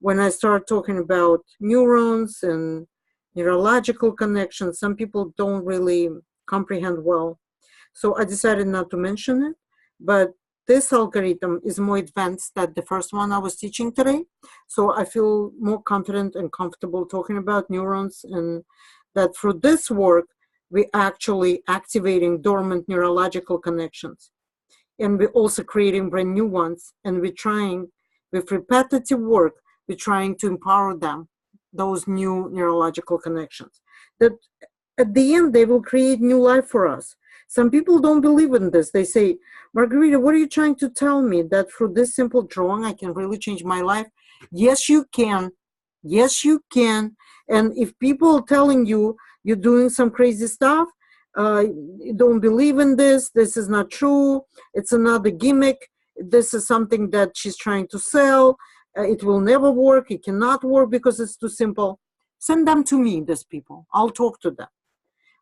Speaker 1: when I start talking about neurons and neurological connections. Some people don't really comprehend well. So I decided not to mention it, but this algorithm is more advanced than the first one I was teaching today. So I feel more confident and comfortable talking about neurons, and that through this work, we're actually activating dormant neurological connections. And we're also creating brand new ones. And we're trying, with repetitive work, we're trying to empower them, those new neurological connections. That at the end, they will create new life for us. Some people don't believe in this. They say, Margarita, what are you trying to tell me? That through this simple drawing, I can really change my life? Yes, you can. Yes, you can. And if people are telling you you're doing some crazy stuff, don't believe in this, this is not true, it's another gimmick, this is something that she's trying to sell, it will never work, it cannot work because it's too simple, send them to me, these people. I'll talk to them.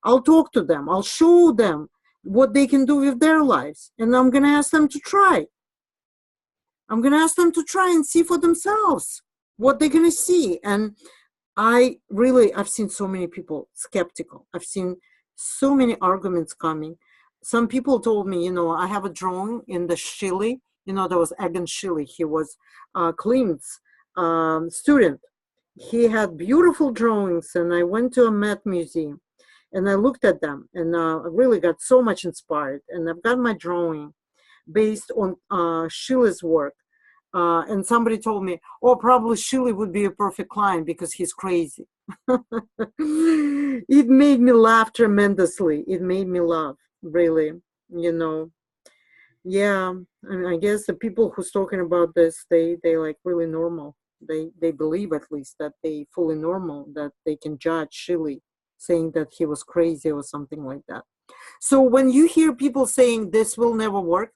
Speaker 1: I'll show them what they can do with their lives. And I'm going to ask them to try. I'm going to ask them to try and see for themselves what they're going to see. And I've seen so many people skeptical. I've seen so many arguments coming. Some people told me, I have a drawing in the Shili. There was Egan Shili. He was Klimt's student. He had beautiful drawings, and I went to a Met museum. And I looked at them, and I really got so much inspired. And I've got my drawing based on Shili's work. And somebody told me, oh, probably Shili would be a perfect client because he's crazy. It made me laugh tremendously. It made me laugh, really, you know. Yeah, I mean, I guess the people who's talking about this, they like really normal. They believe at least that they fully normal, that they can judge Shili saying that he was crazy or something like that. So when you hear people saying this will never work,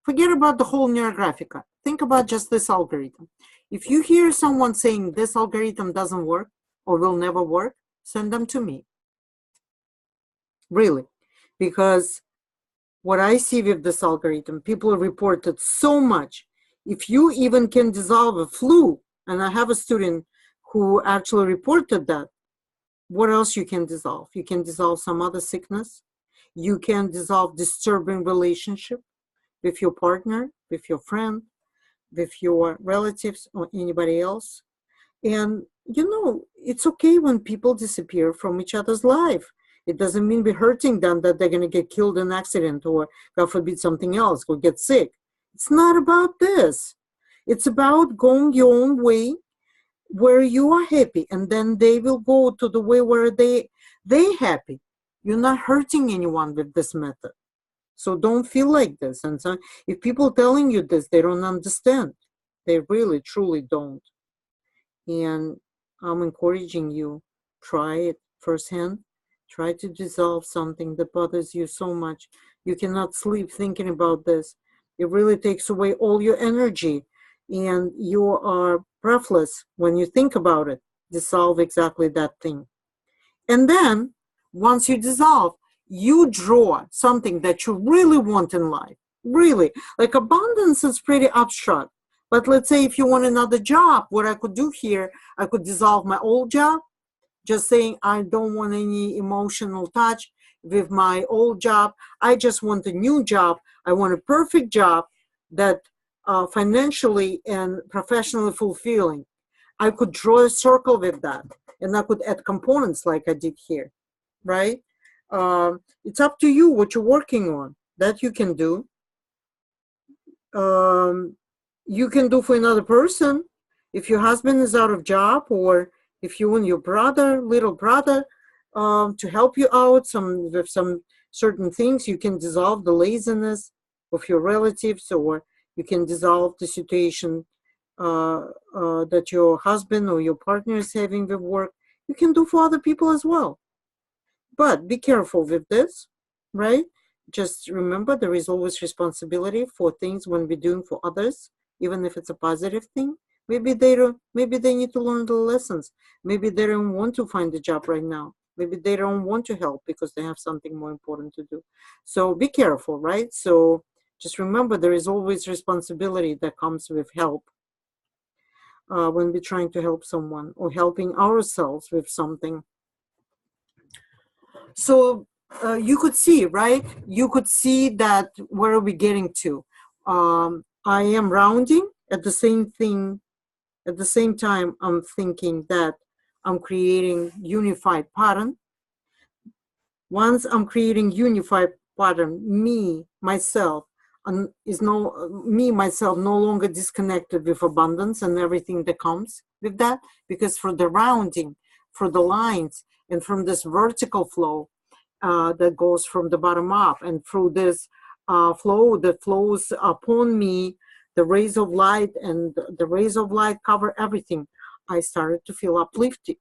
Speaker 1: forget about the whole Neurographica. Think about just this algorithm. If you hear someone saying this algorithm doesn't work or will never work, send them to me. Really. Because what I see with this algorithm, people reported so much. If you even can dissolve a flu, and I have a student who actually reported that, what else you can dissolve? You can dissolve some other sickness. You can dissolve disturbing relationship with your partner, with your friend, with your relatives or anybody else. And, you know, it's okay when people disappear from each other's life. It doesn't mean we're hurting them that they're going to get killed in an accident or, God forbid, something else, or get sick. It's not about this. It's about going your own way where you are happy, and then they will go to the way where they happy. You're not hurting anyone with this method. So don't feel like this. And so if people telling you this, they don't understand. They really, truly don't. And I'm encouraging you, try it firsthand. Try to dissolve something that bothers you so much. You cannot sleep thinking about this. It really takes away all your energy, and you are breathless when you think about it. Dissolve exactly that thing. And then, once you dissolve, you draw something that you really want in life. Really. Like abundance is pretty abstract. But let's say if you want another job, what I could do here, I could dissolve my old job, just saying I don't want any emotional touch with my old job. I just want a new job. I want a perfect job that financially and professionally fulfilling. I could draw a circle with that, and I could add components like I did here, right? It's up to you what you're working on. That you can do. Um, you can do for another person. If your husband is out of job, or if you want your brother, little brother, to help you out with some certain things, you can dissolve the laziness of your relatives, or you can dissolve the situation that your husband or your partner is having with work. You can do for other people as well. But be careful with this, right? Just remember there is always responsibility for things when we're doing for others, even if it's a positive thing. Maybe they don't, maybe they need to learn the lessons. Maybe they don't want to find a job right now. Maybe they don't want to help because they have something more important to do. So be careful, right? So just remember there is always responsibility that comes with help when we're trying to help someone or helping ourselves with something. So you could see, right? You could see that where are we getting to? I am rounding at the same thing. At the same time, I'm thinking that I'm creating unified pattern. Once I'm creating unified pattern, myself, is me, myself, no longer disconnected with abundance and everything that comes with that. Because for the rounding, for the lines, and from this vertical flow, that goes from the bottom up, and through this flow that flows upon me, the rays of light, and the rays of light cover everything. I started to feel uplifted.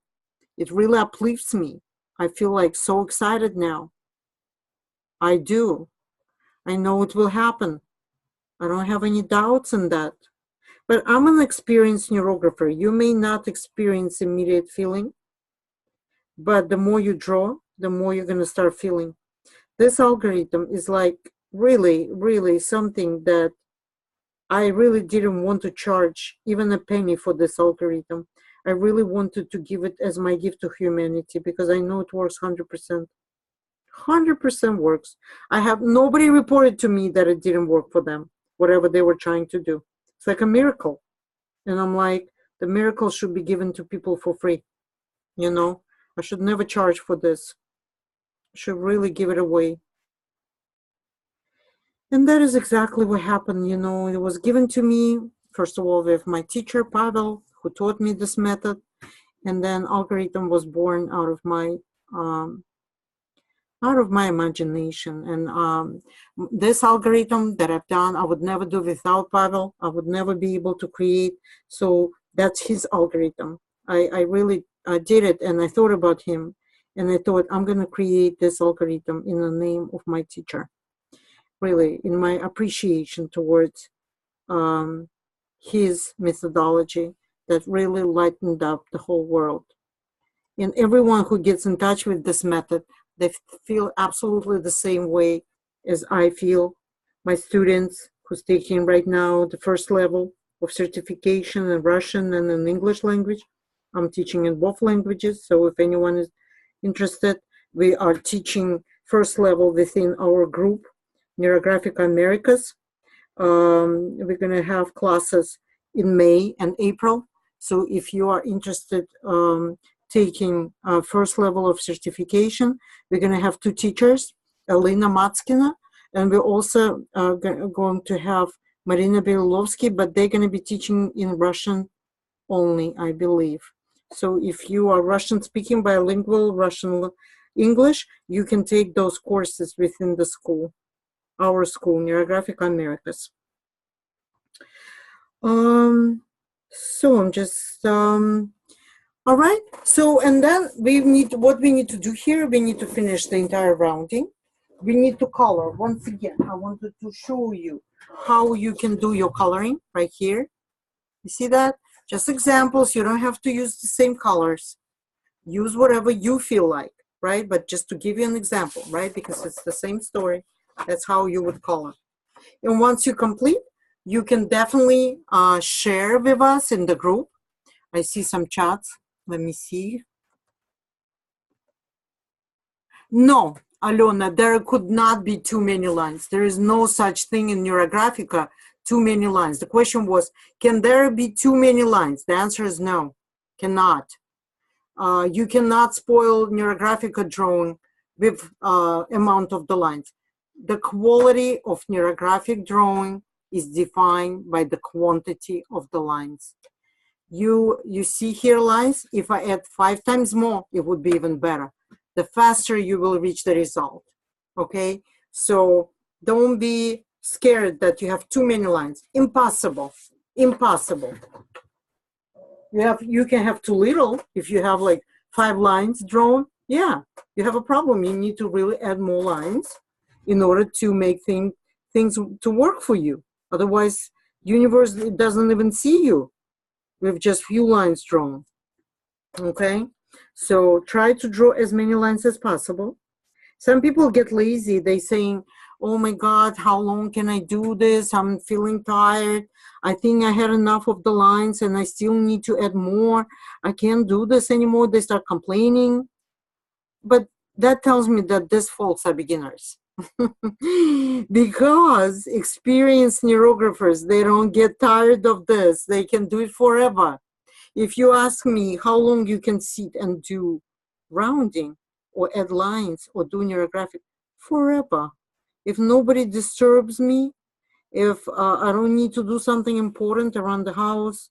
Speaker 1: It really uplifts me. I feel like so excited now. I do. I know it will happen. I don't have any doubts in that. But I'm an experienced neurographer. You may not experience immediate feeling, but the more you draw, the more you're going to start feeling. This algorithm is like really, really something that I really didn't want to charge even a penny for this algorithm. I really wanted to give it as my gift to humanity because I know it works 100%. 100% works. I have nobody reported to me that it didn't work for them, whatever they were trying to do. It's like a miracle. And I'm like, the miracle should be given to people for free. You know, I should never charge for this. I should really give it away. And that is exactly what happened. You know, it was given to me first of all, with my teacher, Pavel, who taught me this method. And then algorithm was born um, out of my imagination. And this algorithm that I've done, I would never do without Pavel. I would never be able to create. So that's his algorithm. I really did it, and I thought about him, and I thought, I'm going to create this algorithm in the name of my teacher, really, in my appreciation towards his methodology that really lightened up the whole world. And everyone who gets in touch with this method, they feel absolutely the same way as I feel. My students who's taking right now the first level of certification in Russian and in English language. I'm teaching in both languages, so if anyone is interested, we are teaching first level within our group, Neurographica Americas. We're going to have classes in May and April. So if you are interested taking first level of certification, we're going to have two teachers, Elena Matskina, and we're also going to have Marina Berilovsky, but they're going to be teaching in Russian only, I believe. So if you are Russian speaking, bilingual, Russian English, you can take those courses within the school, our school, Neurographica Americas. So I'm just, all right. So, and then what we need to do here, we need to finish the entire rounding. We need to color. Once again, I wanted to show you how you can do your coloring right here. You see that? Just examples. You don't have to use the same colors. Use whatever you feel like, right? But just to give you an example, right? Because it's the same story. That's how you would color. And once you complete, you can definitely share with us in the group. I see some chats. Let me see. No, Alona, there could not be too many lines. There is no such thing in Neurographica, too many lines. The question was, can there be too many lines? The answer is no, cannot. You cannot spoil Neurographica drawing with amount of the lines. The quality of neurographic drawing is defined by the quantity of the lines. You see here lines, if I add 5 times more, it would be even better. The faster you will reach the result, okay? So don't be scared that you have too many lines. Impossible, impossible. You can have too little. If you have like 5 lines drawn, yeah, you have a problem. You need to really add more lines in order to make things to work for you. Otherwise, universe doesn't even see you with just few lines drawn, okay? So try to draw as many lines as possible. Some people get lazy. They saying, oh my God, how long can I do this? I'm feeling tired. I think I had enough of the lines and I still need to add more. I can't do this anymore. They start complaining. But that tells me that these folks are beginners. Because experienced neurographers, they don't get tired of this. They can do it forever. If you ask me how long you can sit and do rounding or add lines or do neurographic, forever. If nobody disturbs me, if I don't need to do something important around the house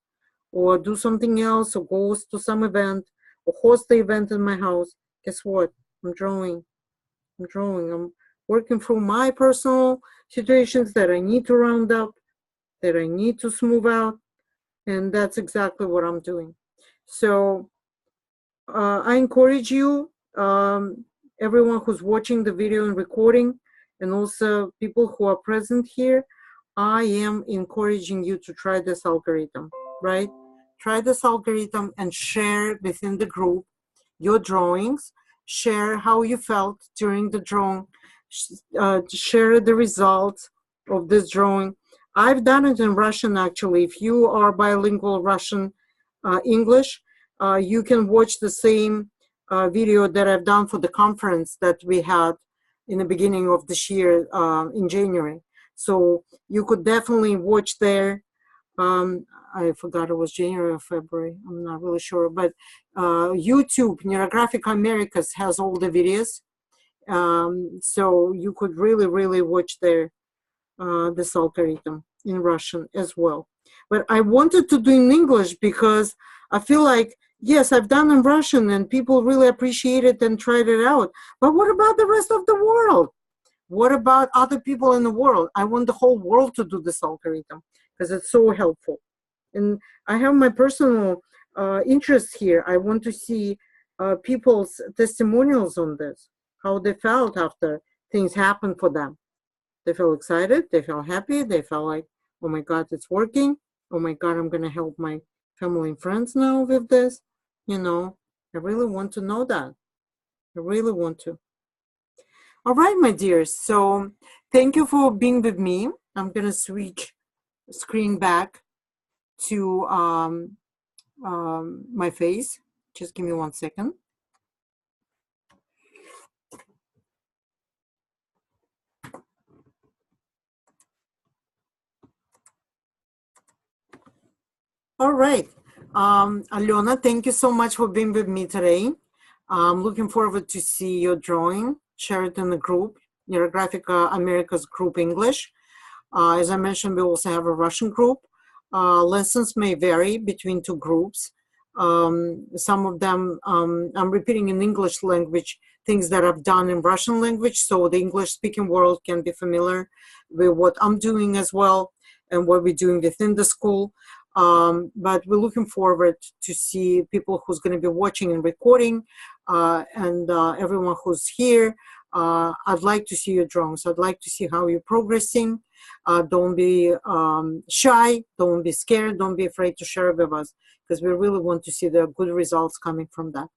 Speaker 1: or do something else or go to some event or host the event in my house, guess what? I'm drawing. I'm working through my personal situations that I need to round up, that I need to smooth out, and that's exactly what I'm doing. So I encourage you, everyone who's watching the video and recording, and also people who are present here, I am encouraging you to try this algorithm, right? Try this algorithm and share within the group your drawings, share how you felt during the drawing, share the results of this drawing. I've done it in Russian, actually. If you are bilingual Russian, English, you can watch the same video that I've done for the conference that we had in the beginning of this year in January. So you could definitely watch there. I forgot it was January or February. I'm not really sure. But YouTube, Neurographica Americas, has all the videos. So you could really, really watch there this algorithm in Russian as well. But I wanted to do in English because I feel like, yes, I've done in Russian and people really appreciate it and tried it out. But what about the rest of the world? What about other people in the world? I want the whole world to do this algorithm because it's so helpful. And I have my personal interest here. I want to see people's testimonials on this, how they felt after things happened for them. They felt excited, they felt happy, they felt like, oh my God, it's working. Oh my God, I'm going to help my family and friends now with this. You know, I really want to know that. I really want to. All right, my dears. So thank you for being with me. I'm going to switch screen back to my face. Just give me 1 second. All right. Alona, thank you so much for being with me today. I'm looking forward to see your drawing. Share it in the group, Neurographica America's group English. As I mentioned, we also have a Russian group. Lessons may vary between two groups. Some of them, I'm repeating in English language things that I've done in Russian language, so the English-speaking world can be familiar with what I'm doing as well and what we're doing within the school. But we're looking forward to see people who's going to be watching and recording, and everyone who's here. I'd like to see your drawings. I'd like to see how you're progressing. Don't be shy. Don't be scared. Don't be afraid to share with us, because we really want to see the good results coming from that.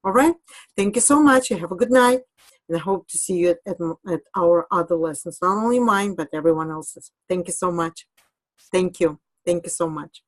Speaker 1: All right. Thank you so much. You have a good night. And I hope to see you at our other lessons, not only mine, but everyone else's. Thank you so much. Thank you. Thank you so much.